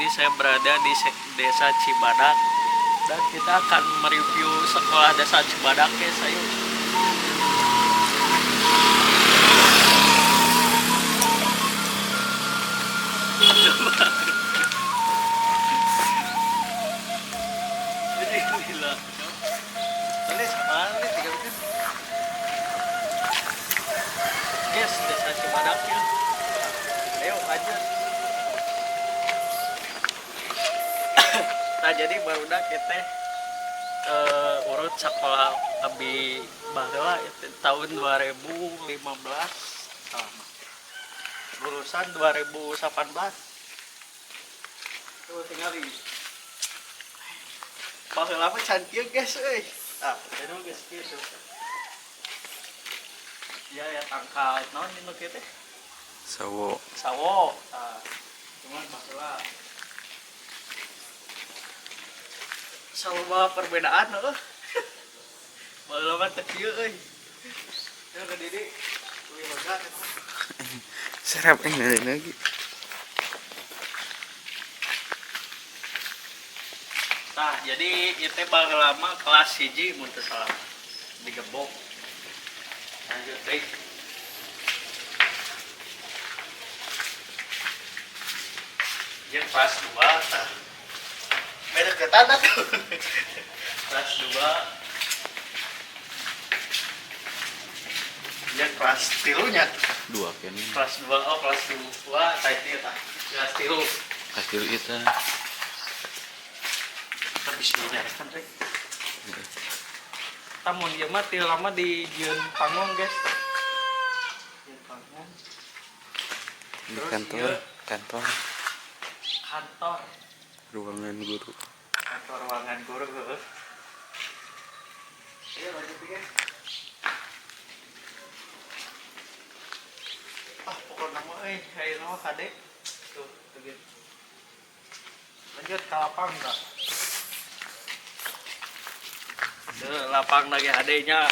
Jadi saya berada di Desa Cibadak dan kita akan mereview sekolah Desa Cibadak ya saya. Jadi gila. Ini sama nih 3 menit. Yes, Desa Cibadak ya. Ayo aja. Nah jadi barudak kita urut sekolah abdi baheula tahun 2015 lulusan 2018 tuh tinggal di baheula mah can kieu guys euy itu geus kieu ya tangkal naon dinu kieu teh sawo cuman baheula sama perbedaan baheula mah teu kieu euy ya ka Didi leuwih lega eta serap lagi. Nah jadi itu baheula mah kelas 1 mun teu salah digebok lanjut deh jeung kelas 2 tah beda ketana tuh kelas 2 ya kelas 3 nya 2 kan kelas 2 kelas 2 tah ieu tah kelas 3 kasih itu habis dinyarikan rek tamun ieu mah teu lama di Jeun Pangong guys Jeun Pangong di kantor ruangan guru iya lanjut guys pokoknya mah ayeuna mah kade tuh gitu lanjut ke lapang enggak lapang lagi adenya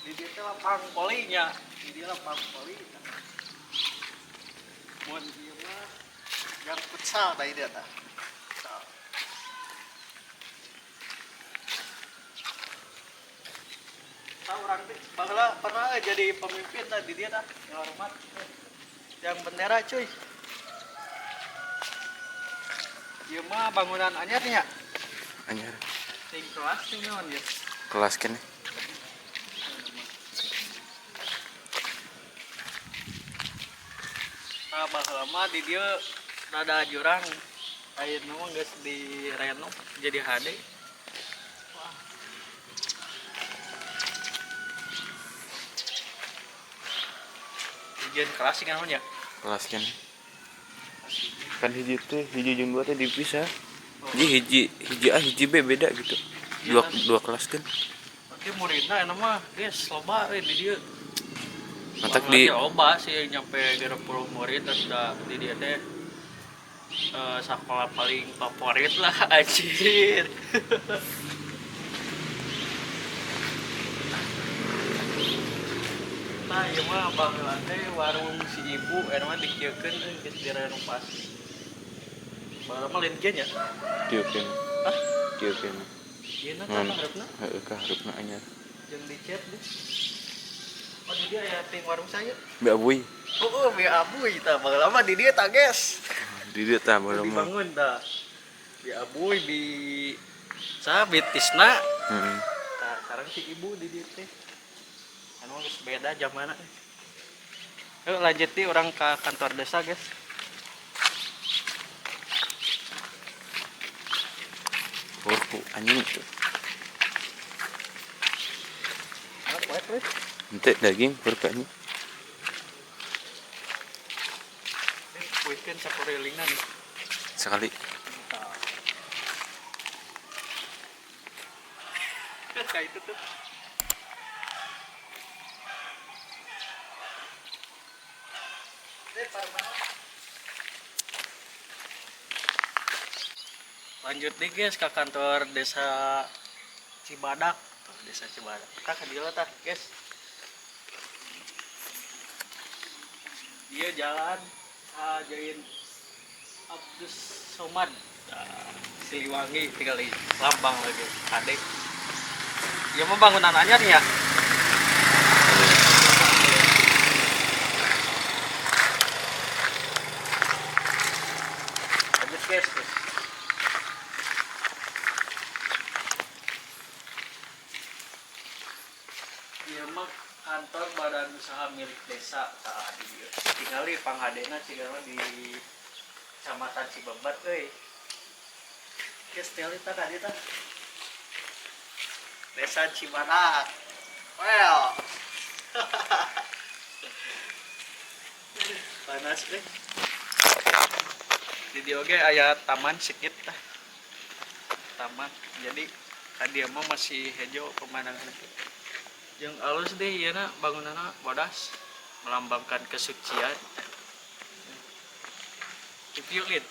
di dia lapang polinya di dia lapang poli mun ieu mah yang futsal tadi dia tah tahu orang baheula pernah jadi pemimpin tadi dia tah yang hormat yang bendera cuy ieu mah bangunan anyarnya anyar ting kelas ting naon ya kelas kan nah baheula mah di dieu rada jurang ayeuna mah geus direnov jadi HD wah ujian kelas sih kan ya kelas kan hiji jeung 2 teh dipisah jadi hiji B beda gitu dua kelas kan nanti muridna enak mah guys loba di dia mantak di loba sih nyampe 30 murid dan udah di dia teh sekolah paling favorit lah anjir nah iya mah baheula teh warung si ibu enak mah dikieukeun geus direnovasi baheula mah lain kieu nya kieukeun ieu na kan hareupeuna heueuh ka hareupeuna anyar jeung dicet deh oh di dia aya ting warung saya be abuy be abuy tah baheula mah di dia tah guys di dieu tah baheula mah dibangun tah be abuy di sabit tisna tah sareng si ibu di dieu teh anu geus beda zamanna yuk lanjut nih orang ke kantor desa guys urku anjing itu ente daging urkanya weekend sakurilingan sekali kayak itu tuh lanjut nih guys ke kantor desa Cibadak kita ke dia tah guys dia jalan join Abdus Somad. Nah, Siliwangi tinggal di Lambang lagi. Adik. Ya mau bangunan anyar ya. Lanjut guys. Iya mah kantor badan usaha milik desa tadi tinggal di Panghadena tinggal di Kecamatan Cibebat euy. Geus tinggal tadi tah. Desa Cibadak. Well. Panas deh. Di dia oge aya taman sedikit tah. Taman. Jadi tadi mah masih hejo pemandangan itu. Yang alus deh ieu na bangunanna bodas melambangkan kesucian. Cipiulin.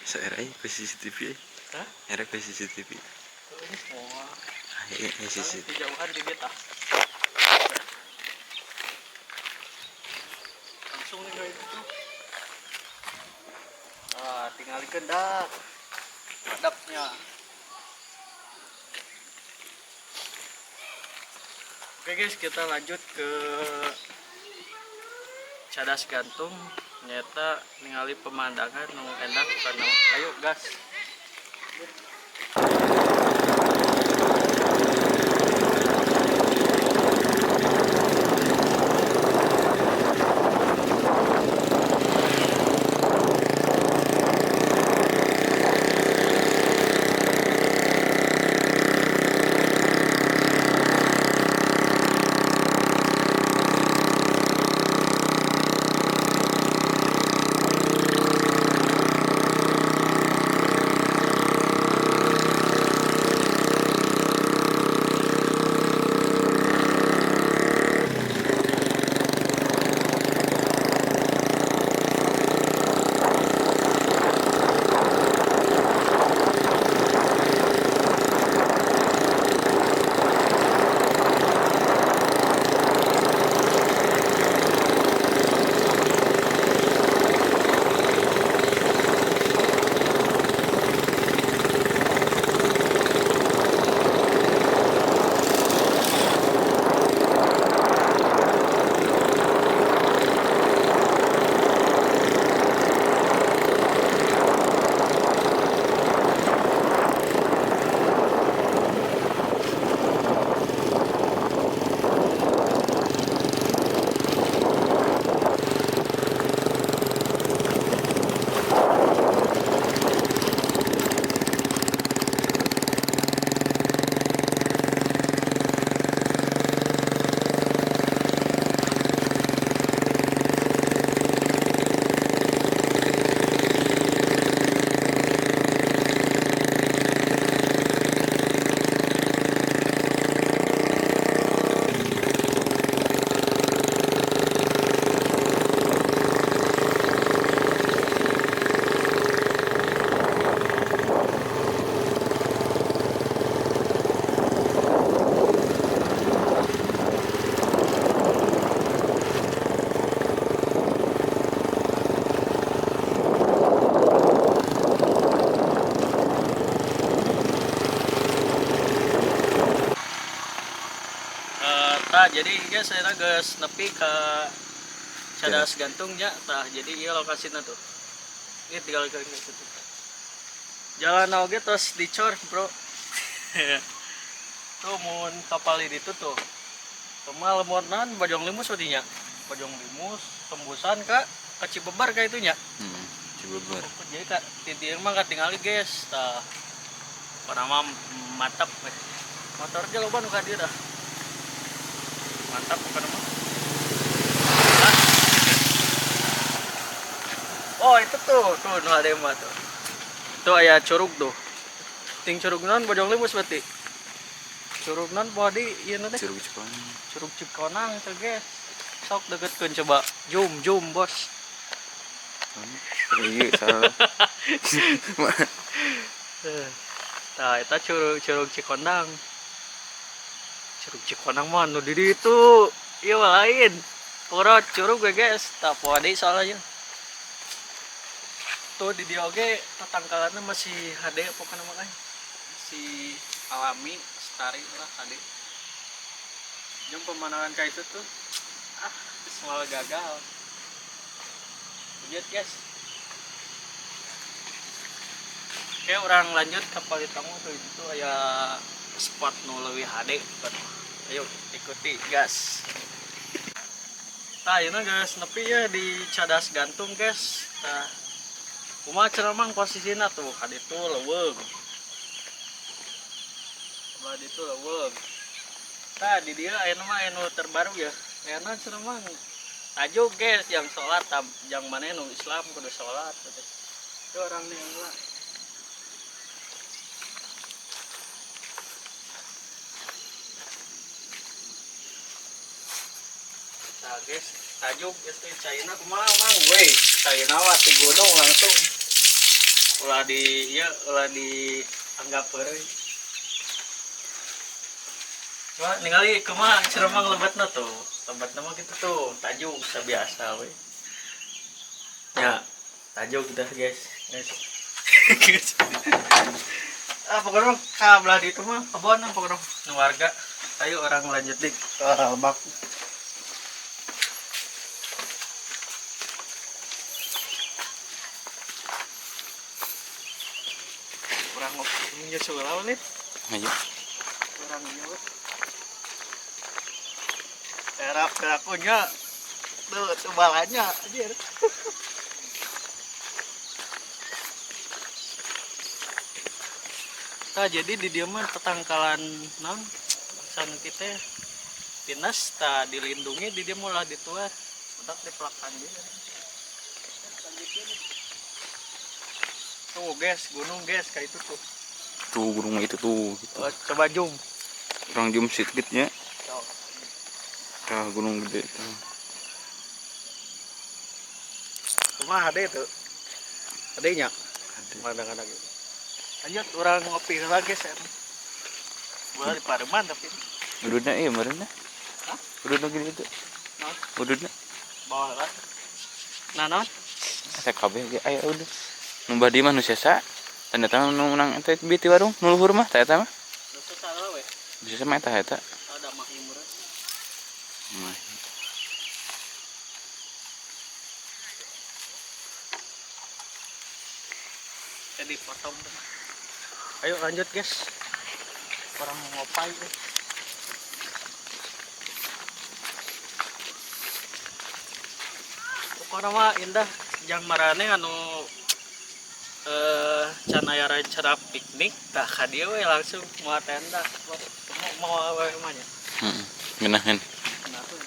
Saya ke CCTV. Hah? Era ke CCTV. Ini semua. CCTV. Kejauhan di beta. Langsung nih kayak gitu. Ah, tinggal kendak. Hadapnya. Oke guys, kita lanjut ke Cadas Gantung. Nyata ningali pemandangan nu endah karena ayo gas. Jadi ya saya geus nepi ke Cadas Gantungnya tah. Jadi ieu lokasina tuh. Ini tinggal ke situ. Jalan oge tos dicor, Bro. Tuh mun kapal di itu tuh. Kemal lemurnan Bojong Limus wadinya. Bojong Limus tembusan ka Cibebar ka itunya. Cibebar. Jadi ka tidieu mah katingali guys tah. Panama mantap. Motor ge loba nu ka dieu dah. Mantap bukan mah. Oh itu tuh nu ada mah tuh. Itu aya curug tuh. Ting curug non Bojong Limus berarti. Curug non body ieu teh. Curug Cikonang. Curug Cikonang teh guys. Sok deukeutkeun coba. Zoom bos. Iya salah. Nah, eta curug Cikonang. Curug Cikonang mah nu di ditu. Ieu lain. Pura curug gue guys, tak pode soalnya. Tuh di dia oge tatangkalannya masih HD pokoknya makanya. Masih alami, lestari lah HD. Yang pemandangan kayak itu tuh semua gagal. Lihat guys. Oke, orang lanjut ke Palitamu tuh itu ya spot nu leuwih HD. Ayo ikuti gas. Nah, ini guys, nepi ya di cadas gantung guys. Nah, kumaha cenah mang posisina tuh kaditu leuweung. Kaditu leuweung. Nah, di dia aya mah anu terbaru ya. Enak cenah mang. Tajuk guys yang sholat yang mana nu Islam kudu sholat gitu. Itu orang nih yang lah. Nah guys, tajuk guys China kumaha mang we. China wati gunung langsung. Ulah dianggap heureuy. Coba ningali kumaha cenah mang lebetna tuh. Lebetna mah gitu tuh, tajuk sabiasa we. Ya, tajuk udah guys. Pokoknya kabelah di itu mah kebon pokoknya nu warga. Ayo orang lanjut dik ke Albak. Orang ngopi sebelah nih. Ayo. Orang nyebut. Terakunya tuh tebalannya anjir. Nah, jadi di dia mah tetangkalan non bangsa kita dinas tak dilindungi di dia mulai dituar udah dipelakan dia. Tuh guys, gunung guys kayak itu tuh. Tuh gunung itu tuh. Gitu. Coba zoom. Orang zoom sedikitnya. Tuh. Tah gunung gede tuh. Cuma ada itu. Adanya. Kadang-kadang gitu. Lanjut orang ngopi lagi saya. Boleh di Pareman tapi. Ududnya iya marina. Hah? Ududnya gini itu. Non. Ududnya. Bawa lah. Nah non. Saya kabeh ge aya udah. Nu badi mah nu sesa. Ternyata nu menang eta biti warung nu luhur mah tah eta mah. Dosa salah we. Bisa mah eta. Ada mahi murah. Jadi potong. Ayo lanjut guys. Orang mau ngopai. Pokoknya mah indah jang marane anu can aya acara piknik tah ka dieu we langsung moal tenda. Mau awe mah nya. Heeh. Geunaheun. Nah, tuh.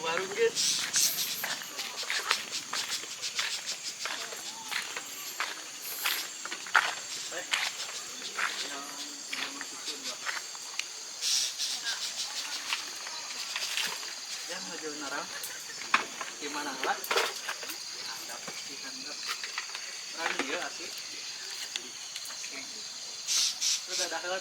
Warung guys. Yang ngajul narang gimana lah handap orang dia asli udah dah lah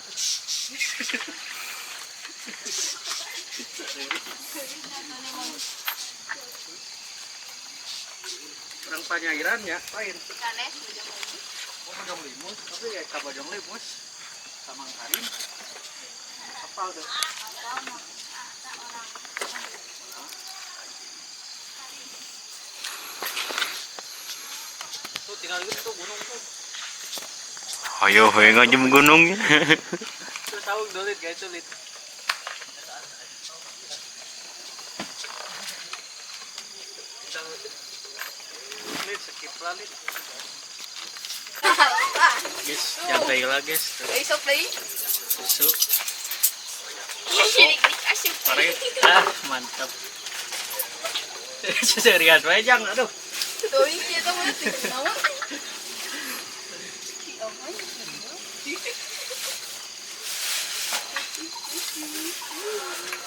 orang panyairannya lain bojong limus tapi ya kabojong limus sama karin apa tuh tuh tinggal gitu tuh gunung tuh Ayo we ngajem gunungnya. tuh saung dolit guys dolit skip lah nih guys jantai lah guys susu pare mantap serius wae jang aduh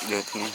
Lihat nih.